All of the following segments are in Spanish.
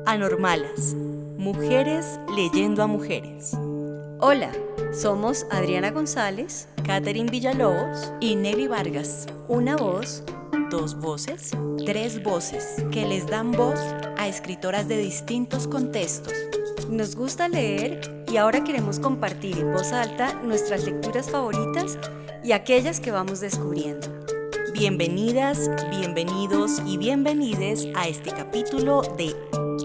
Anormalas, mujeres leyendo a mujeres. Hola, somos Adriana González, Catherine Villalobos y Nelly Vargas. Una voz, dos voces, tres voces que les dan voz a escritoras de distintos contextos. Nos gusta leer y ahora queremos compartir en voz alta nuestras lecturas favoritas y aquellas que vamos descubriendo. Bienvenidas, bienvenidos y bienvenides a este capítulo de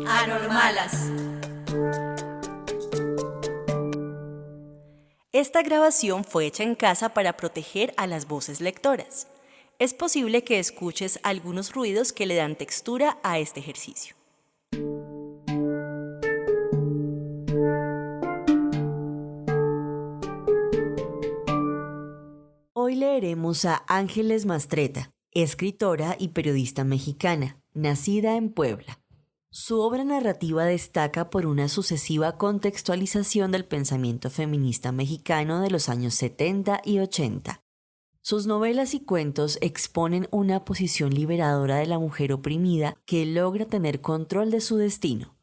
Anormalas. Esta grabación fue hecha en casa para proteger a las voces lectoras. Es posible que escuches algunos ruidos que le dan textura a este ejercicio. Hoy leeremos a Ángeles Mastretta, escritora y periodista mexicana, nacida en Puebla. Su obra narrativa destaca por una sucesiva contextualización del pensamiento feminista mexicano de los años 70 y 80. Sus novelas y cuentos exponen una posición liberadora de la mujer oprimida que logra tener control de su destino.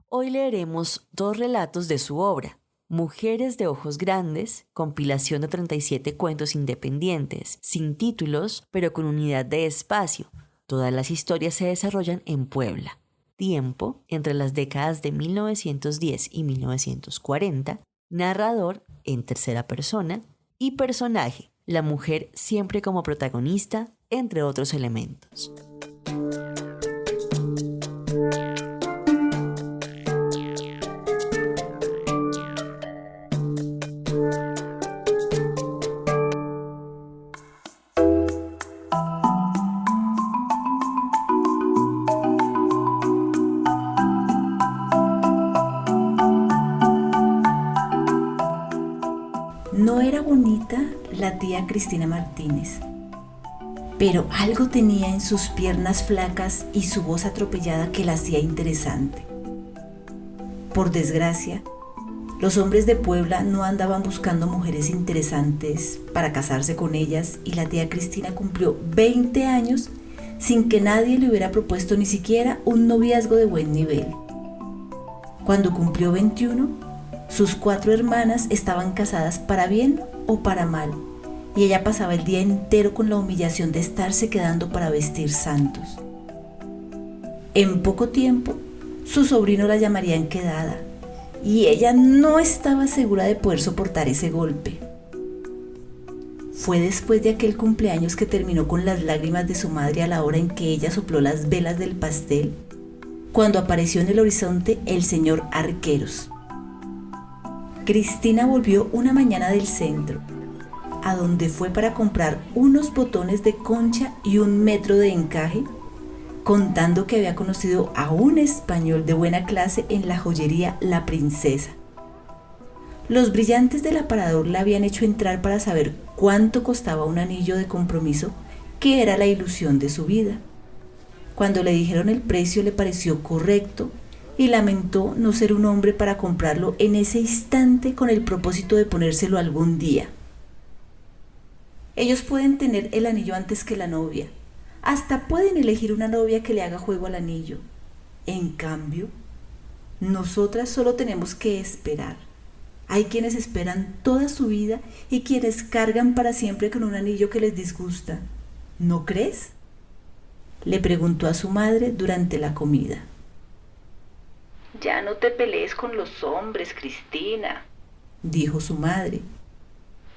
Hoy leeremos dos relatos de su obra: Mujeres de ojos grandes, compilación de 37 cuentos independientes, sin títulos, pero con unidad de espacio. Todas las historias se desarrollan en Puebla. Tiempo, entre las décadas de 1910 y 1940. Narrador, en tercera persona. Y personaje, la mujer siempre como protagonista, entre otros elementos. No era bonita la tía Cristina Martínez, pero algo tenía en sus piernas flacas y su voz atropellada que la hacía interesante. Por desgracia, los hombres de Puebla no andaban buscando mujeres interesantes para casarse con ellas y la tía Cristina cumplió 20 años sin que nadie le hubiera propuesto ni siquiera un noviazgo de buen nivel. Cuando cumplió 21, sus 4 hermanas estaban casadas para bien o para mal, y ella pasaba el día entero con la humillación de estarse quedando para vestir santos. En poco tiempo, su sobrino la llamaría enquedada, y ella no estaba segura de poder soportar ese golpe. Fue después de aquel cumpleaños que terminó con las lágrimas de su madre a la hora en que ella sopló las velas del pastel, cuando apareció en el horizonte el señor Arqueros. Cristina volvió una mañana del centro, a donde fue para comprar unos botones de concha y 1 metro de encaje, contando que había conocido a un español de buena clase en la joyería La Princesa. Los brillantes del aparador la habían hecho entrar para saber cuánto costaba un anillo de compromiso, que era la ilusión de su vida. Cuando le dijeron el precio, le pareció correcto y lamentó no ser un hombre para comprarlo en ese instante con el propósito de ponérselo algún día. Ellos pueden tener el anillo antes que la novia, hasta pueden elegir una novia que le haga juego al anillo. En cambio, nosotras solo tenemos que esperar. Hay quienes esperan toda su vida y quienes cargan para siempre con un anillo que les disgusta. ¿No crees?, le preguntó a su madre durante la comida. Ya no te pelees con los hombres, Cristina, dijo su madre.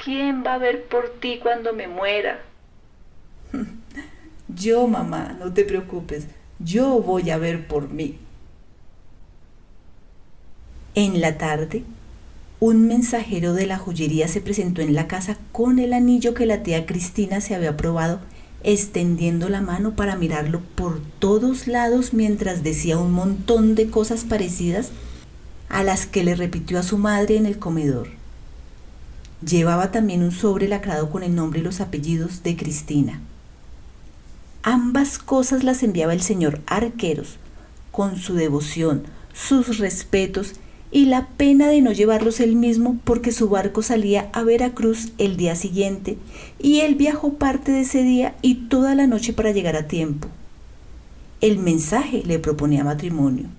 ¿Quién va a ver por ti cuando me muera? Yo, mamá, no te preocupes, yo voy a ver por mí. En la tarde, un mensajero de la joyería se presentó en la casa con el anillo que la tía Cristina se había probado, extendiendo la mano para mirarlo por todos lados mientras decía un montón de cosas parecidas a las que le repitió a su madre en el comedor. Llevaba también un sobre lacrado con el nombre y los apellidos de Cristina. Ambas cosas las enviaba el señor Arqueros, con su devoción, sus respetos y la pena de no llevarlos él mismo porque su barco salía a Veracruz el día siguiente y él viajó parte de ese día y toda la noche para llegar a tiempo. El mensaje le proponía matrimonio.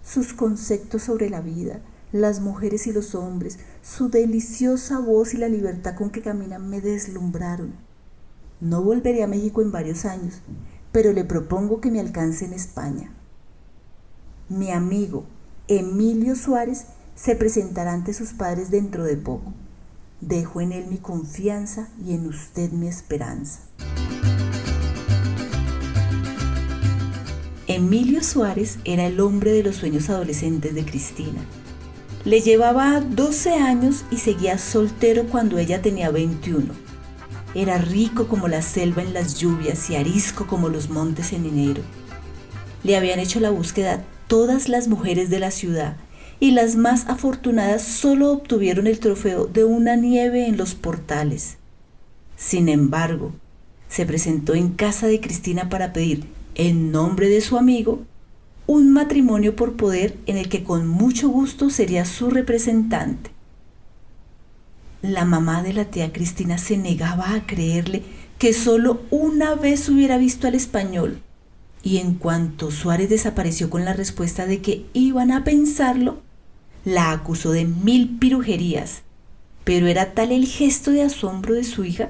sus conceptos sobre la vida, las mujeres y los hombres, su deliciosa voz y la libertad con que caminan me deslumbraron. No volveré a México en varios años, pero le propongo que me alcance en España. Mi amigo Emilio Suárez se presentará ante sus padres dentro de poco. Dejo en él mi confianza y en usted mi esperanza. Emilio Suárez era el hombre de los sueños adolescentes de Cristina. Le llevaba 12 años y seguía soltero cuando ella tenía 21. Era rico como la selva en las lluvias y arisco como los montes en enero. Le habían hecho la búsqueda todas las mujeres de la ciudad y las más afortunadas solo obtuvieron el trofeo de una nieve en los portales. Sin embargo, se presentó en casa de Cristina para pedir, en nombre de su amigo, un matrimonio por poder en el que con mucho gusto sería su representante. La mamá de la tía Cristina se negaba a creerle que solo una vez hubiera visto al español, y en cuanto Suárez desapareció con la respuesta de que iban a pensarlo, la acusó de 1000 pirujerías, pero era tal el gesto de asombro de su hija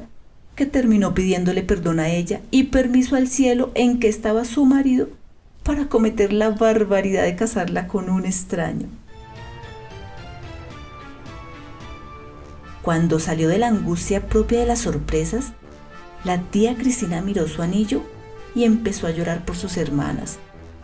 que terminó pidiéndole perdón a ella y permiso al cielo en que estaba su marido para cometer la barbaridad de casarla con un extraño. Cuando salió de la angustia propia de las sorpresas, la tía Cristina miró su anillo y empezó a llorar por sus hermanas,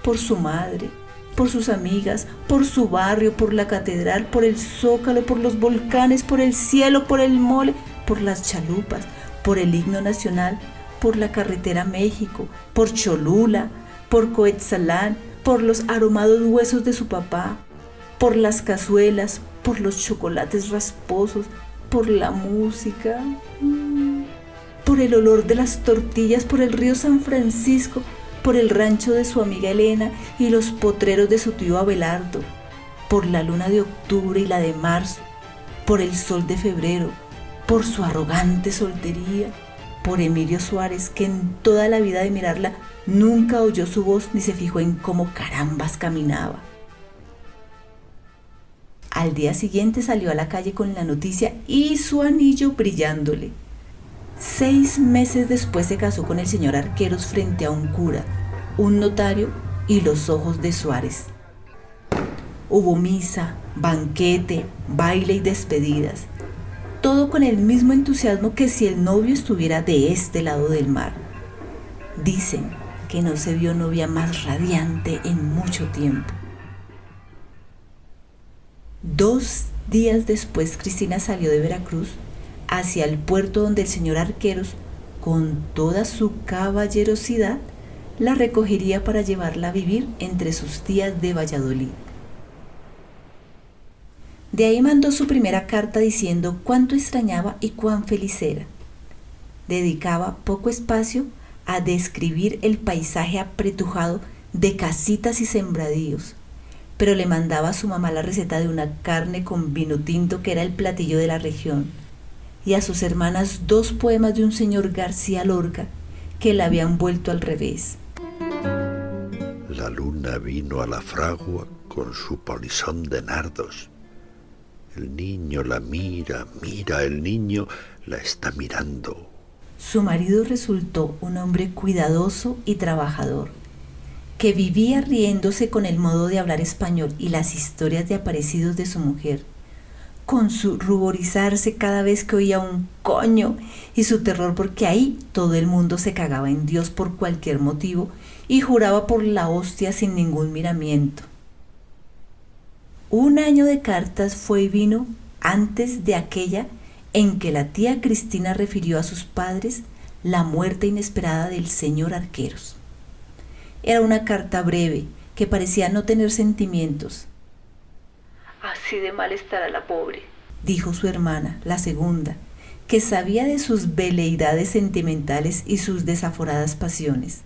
por su madre, por sus amigas, por su barrio, por la catedral, por el zócalo, por los volcanes, por el cielo, por el mole, por las chalupas, por el himno nacional, por la carretera México, por Cholula, por Coetzalán, por los aromados huesos de su papá, por las cazuelas, por los chocolates rasposos, por la música, por el olor de las tortillas, por el río San Francisco, por el rancho de su amiga Elena y los potreros de su tío Abelardo, por la luna de octubre y la de marzo, por el sol de febrero, por su arrogante soltería, por Emilio Suárez, que en toda la vida de mirarla nunca oyó su voz ni se fijó en cómo carambas caminaba. Al día siguiente salió a la calle con la noticia y su anillo brillándole. 6 meses después se casó con el señor Arqueros frente a un cura, un notario y los ojos de Suárez. Hubo misa, banquete, baile y despedidas, todo con el mismo entusiasmo que si el novio estuviera de este lado del mar. Dicen que no se vio novia más radiante en mucho tiempo. 2 días después Cristina salió de Veracruz hacia el puerto donde el señor Arqueros, con toda su caballerosidad, la recogería para llevarla a vivir entre sus tías de Valladolid. De ahí mandó su primera carta diciendo cuánto extrañaba y cuán feliz era. Dedicaba poco espacio a describir el paisaje apretujado de casitas y sembradíos, pero le mandaba a su mamá la receta de una carne con vino tinto que era el platillo de la región, y a sus hermanas 2 poemas de un señor García Lorca que la habían vuelto al revés. La luna vino a la fragua con su polizón de nardos. El niño la mira, el niño la está mirando. Su marido resultó un hombre cuidadoso y trabajador, que vivía riéndose con el modo de hablar español y las historias de aparecidos de su mujer, con su ruborizarse cada vez que oía un coño y su terror porque ahí todo el mundo se cagaba en Dios por cualquier motivo y juraba por la hostia sin ningún miramiento. 1 año de cartas fue y vino antes de aquella en que la tía Cristina refirió a sus padres la muerte inesperada del señor Arqueros. Era una carta breve que parecía no tener sentimientos. Así de mal estará la pobre, dijo su hermana, la segunda, que sabía de sus veleidades sentimentales y sus desaforadas pasiones.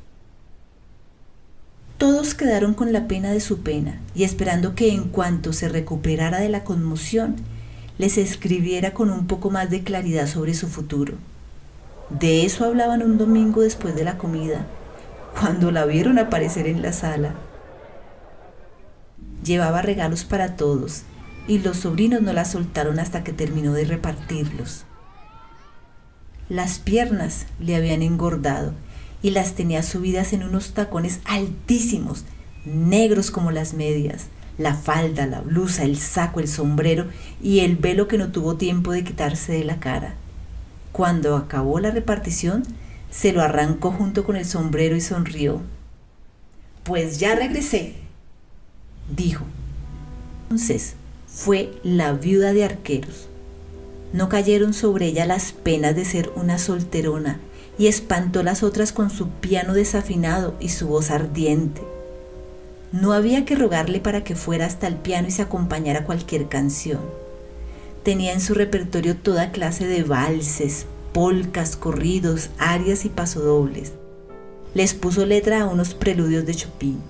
Todos quedaron con la pena de su pena y esperando que en cuanto se recuperara de la conmoción, les escribiera con un poco más de claridad sobre su futuro. De eso hablaban un domingo después de la comida, cuando la vieron aparecer en la sala. Llevaba regalos para todos y los sobrinos no la soltaron hasta que terminó de repartirlos. Las piernas le habían engordado y las tenía subidas en unos tacones altísimos, negros como las medias, la falda, la blusa, el saco, el sombrero y el velo que no tuvo tiempo de quitarse de la cara. Cuando acabó la repartición, se lo arrancó junto con el sombrero y sonrió. «Pues ya regresé», dijo. Entonces fue la viuda de Arqueros. No cayeron sobre ella las penas de ser una solterona y espantó las otras con su piano desafinado y su voz ardiente. No había que rogarle para que fuera hasta el piano y se acompañara cualquier canción. Tenía en su repertorio toda clase de valses, polcas, corridos, arias y pasodobles. Les puso letra a unos preludios de Chopin.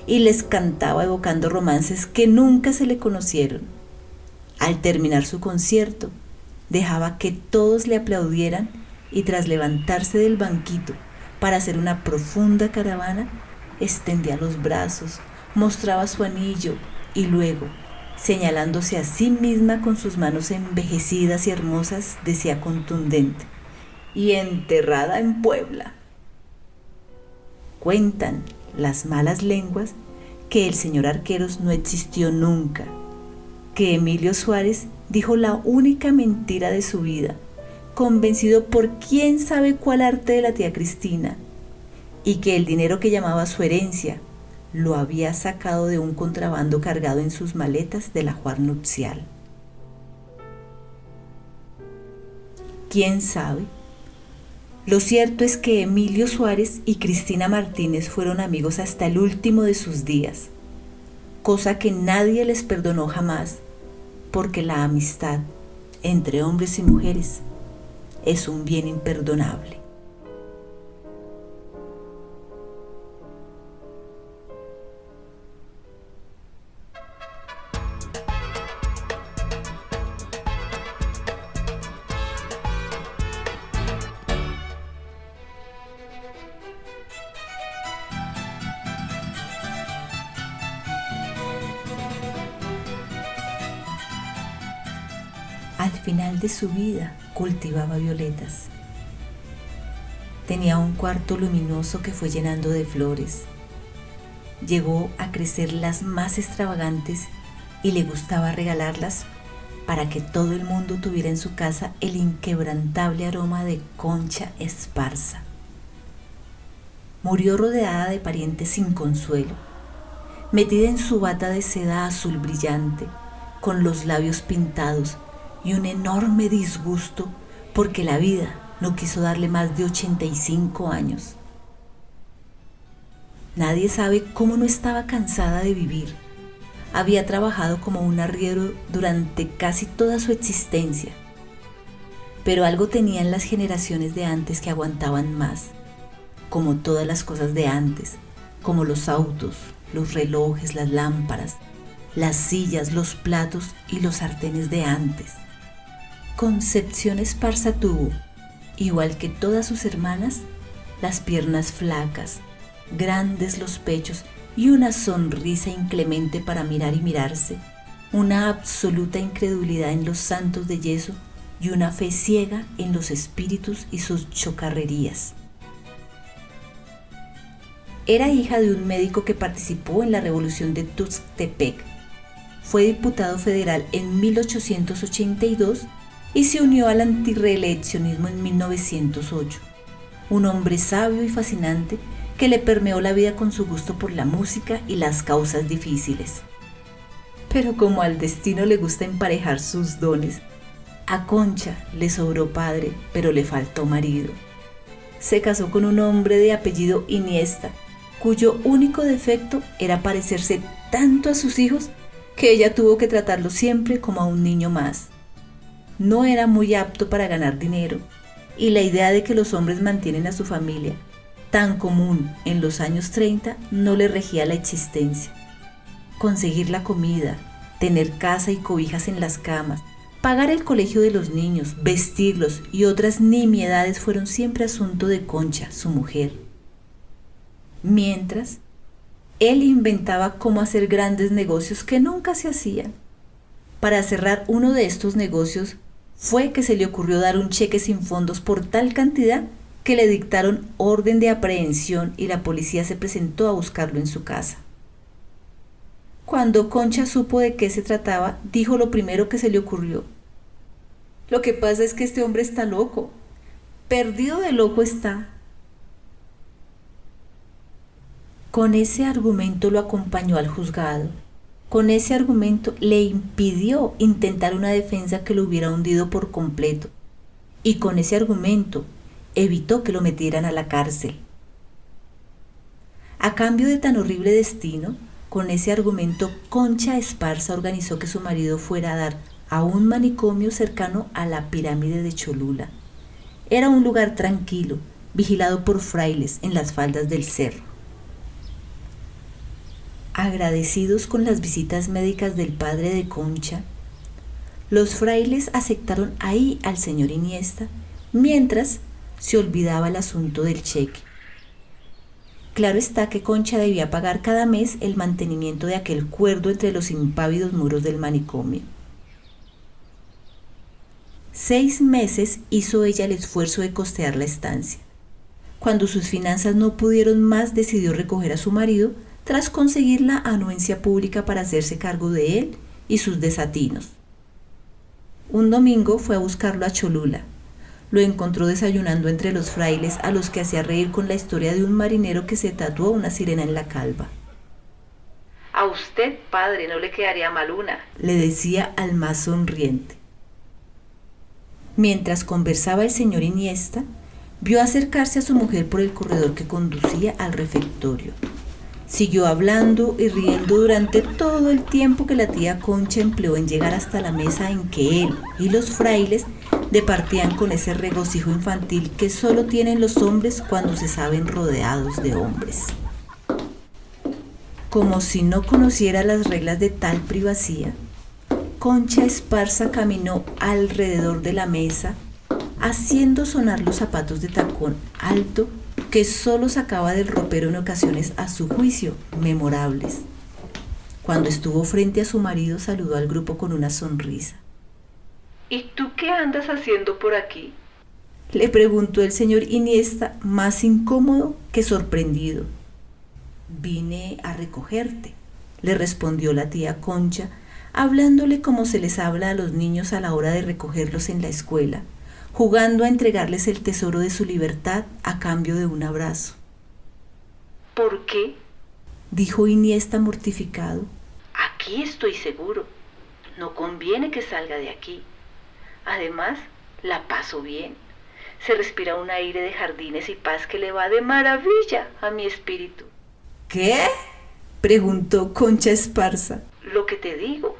Y les cantaba evocando romances que nunca se le conocieron. Al terminar su concierto, dejaba que todos le aplaudieran y tras levantarse del banquito para hacer una profunda caravana, extendía los brazos, mostraba su anillo y luego, señalándose a sí misma con sus manos envejecidas y hermosas, decía contundente: «Y enterrada en Puebla». Cuentan las malas lenguas que el señor Arqueros no existió nunca, que Emilio Suárez dijo la única mentira de su vida, convencido por quién sabe cuál arte de la tía Cristina, y que el dinero que llamaba su herencia lo había sacado de un contrabando cargado en sus maletas del ajuar nupcial. ¿Quién sabe? Lo cierto es que Emilio Suárez y Cristina Martínez fueron amigos hasta el último de sus días, cosa que nadie les perdonó jamás, porque la amistad entre hombres y mujeres es un bien imperdonable. Al final de su vida cultivaba violetas. Tenía un cuarto luminoso que fue llenando de flores. Llegó a crecer las más extravagantes y le gustaba regalarlas para que todo el mundo tuviera en su casa el inquebrantable aroma de Concha Esparza. Murió rodeada de parientes sin consuelo, metida en su bata de seda azul brillante, con los labios pintados y un enorme disgusto porque la vida no quiso darle más de 85 años. Nadie sabe cómo no estaba cansada de vivir. Había trabajado como un arriero durante casi toda su existencia, pero algo tenían las generaciones de antes que aguantaban más, como todas las cosas de antes, como los autos, los relojes, las lámparas, las sillas, los platos y los sartenes de antes. Concepción Esparza tuvo, igual que todas sus hermanas, las piernas flacas, grandes los pechos y una sonrisa inclemente para mirar y mirarse, una absoluta incredulidad en los santos de yeso y una fe ciega en los espíritus y sus chocarrerías. Era hija de un médico que participó en la revolución de Tuxtepec. Fue diputado federal en 1882 y se unió al antirreeleccionismo en 1908. Un hombre sabio y fascinante que le permeó la vida con su gusto por la música y las causas difíciles. Pero como al destino le gusta emparejar sus dones, a Concha le sobró padre, pero le faltó marido. Se casó con un hombre de apellido Iniesta, cuyo único defecto era parecerse tanto a sus hijos que ella tuvo que tratarlo siempre como a un niño más. No era muy apto para ganar dinero, y la idea de que los hombres mantienen a su familia, tan común en los años 30, no le regía la existencia. Conseguir la comida, tener casa y cobijas en las camas, pagar el colegio de los niños, vestirlos y otras nimiedades fueron siempre asunto de Concha, su mujer. Mientras, él inventaba cómo hacer grandes negocios que nunca se hacían. Para cerrar uno de estos negocios fue que se le ocurrió dar un cheque sin fondos por tal cantidad que le dictaron orden de aprehensión y la policía se presentó a buscarlo en su casa. Cuando Concha supo de qué se trataba, dijo lo primero que se le ocurrió. Lo que pasa es que este hombre está loco. Perdido de loco está. Con ese argumento lo acompañó al juzgado. Con ese argumento le impidió intentar una defensa que lo hubiera hundido por completo. Y con ese argumento evitó que lo metieran a la cárcel. A cambio de tan horrible destino, con ese argumento Concha Esparza organizó que su marido fuera a dar a un manicomio cercano a la pirámide de Cholula. Era un lugar tranquilo, vigilado por frailes en las faldas del cerro. Agradecidos con las visitas médicas del padre de Concha, los frailes aceptaron ahí al señor Iniesta, mientras se olvidaba el asunto del cheque. Claro está que Concha debía pagar cada mes el mantenimiento de aquel cuerdo entre los impávidos muros del manicomio. 6 meses hizo ella el esfuerzo de costear la estancia. Cuando sus finanzas no pudieron más, decidió recoger a su marido tras conseguir la anuencia pública para hacerse cargo de él y sus desatinos. Un domingo fue a buscarlo a Cholula. Lo encontró desayunando entre los frailes a los que hacía reír con la historia de un marinero que se tatuó una sirena en la calva. A usted, padre, no le quedaría mal una, le decía al más sonriente. Mientras conversaba el señor Iniesta, vio acercarse a su mujer por el corredor que conducía al refectorio. Siguió hablando y riendo durante todo el tiempo que la tía Concha empleó en llegar hasta la mesa en que él y los frailes departían con ese regocijo infantil que solo tienen los hombres cuando se saben rodeados de hombres. Como si no conociera las reglas de tal privacía, Concha Esparza caminó alrededor de la mesa, haciendo sonar los zapatos de tacón alto que solo sacaba del ropero en ocasiones a su juicio memorables. Cuando estuvo frente a su marido, saludó al grupo con una sonrisa. ¿Y tú qué andas haciendo por aquí? Le preguntó el señor Iniesta, más incómodo que sorprendido. Vine a recogerte, le respondió la tía Concha, hablándole como se les habla a los niños a la hora de recogerlos en la escuela, jugando a entregarles el tesoro de su libertad a cambio de un abrazo. ¿Por qué? Dijo Iniesta mortificado. Aquí estoy seguro. No conviene que salga de aquí. Además, la paso bien. Se respira un aire de jardines y paz que le va de maravilla a mi espíritu. ¿Qué? Preguntó Concha Esparza. Lo que te digo.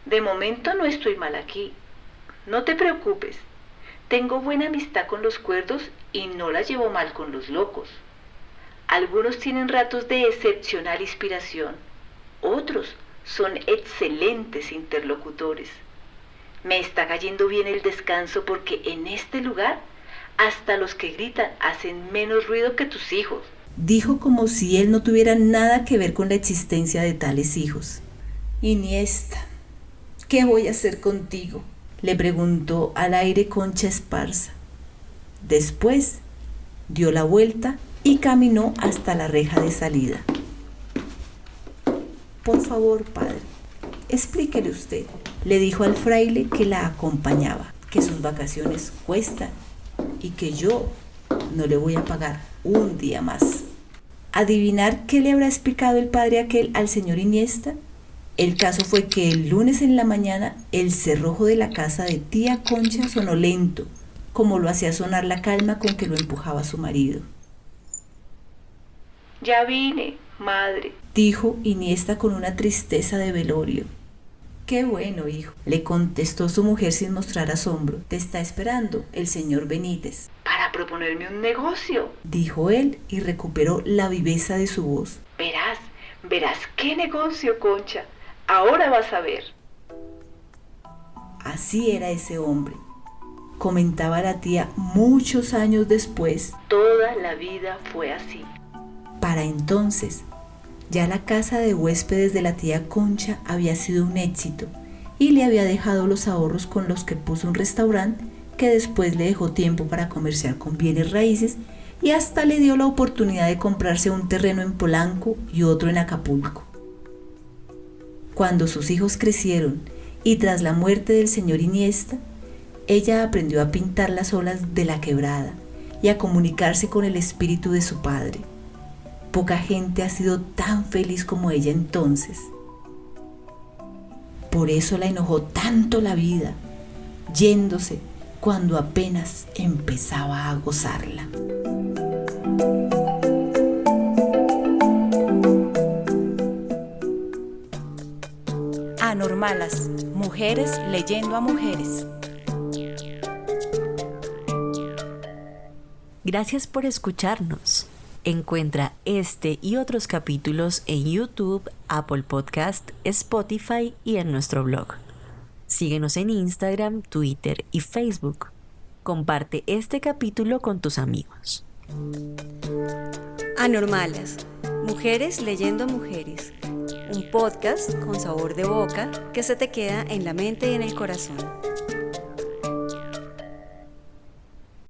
De momento no estoy mal aquí. No te preocupes. Tengo buena amistad con los cuerdos y no la llevo mal con los locos. Algunos tienen ratos de excepcional inspiración. Otros son excelentes interlocutores. Me está cayendo bien el descanso porque en este lugar hasta los que gritan hacen menos ruido que tus hijos. Dijo como si él no tuviera nada que ver con la existencia de tales hijos. Iniesta, ¿qué voy a hacer contigo?, le preguntó al aire Concha Esparza. Después dio la vuelta y caminó hasta la reja de salida. Por favor, padre, explíquele usted, le dijo al fraile que la acompañaba, que sus vacaciones cuestan y que yo no le voy a pagar un día más. ¿Adivinar qué le habrá explicado el padre aquel al señor Iniesta? El caso fue que el lunes en la mañana el cerrojo de la casa de tía Concha sonó lento, como lo hacía sonar la calma con que lo empujaba su marido. Ya vine, madre, dijo Iniesta con una tristeza de velorio. Qué bueno, hijo, le contestó su mujer sin mostrar asombro. Te está esperando el señor Benítez. Para proponerme un negocio, dijo él y recuperó la viveza de su voz. Verás qué negocio, Concha. Ahora vas a ver. Así era ese hombre, comentaba la tía muchos años después. Toda la vida fue así. Para entonces, ya la casa de huéspedes de la tía Concha había sido un éxito y le había dejado los ahorros con los que puso un restaurante que después le dejó tiempo para comerciar con bienes raíces y hasta le dio la oportunidad de comprarse un terreno en Polanco y otro en Acapulco. Cuando sus hijos crecieron y tras la muerte del señor Iniesta, ella aprendió a pintar las olas de la quebrada y a comunicarse con el espíritu de su padre. Poca gente ha sido tan feliz como ella entonces. Por eso la enojó tanto la vida, yéndose cuando apenas empezaba a gozarla. Anormalas, mujeres leyendo a mujeres. Gracias por escucharnos. Encuentra este y otros capítulos en YouTube, Apple Podcast, Spotify y en nuestro blog. Síguenos en Instagram, Twitter y Facebook. Comparte este capítulo con tus amigos. Anormalas, mujeres leyendo a mujeres. Un podcast con sabor de boca que se te queda en la mente y en el corazón.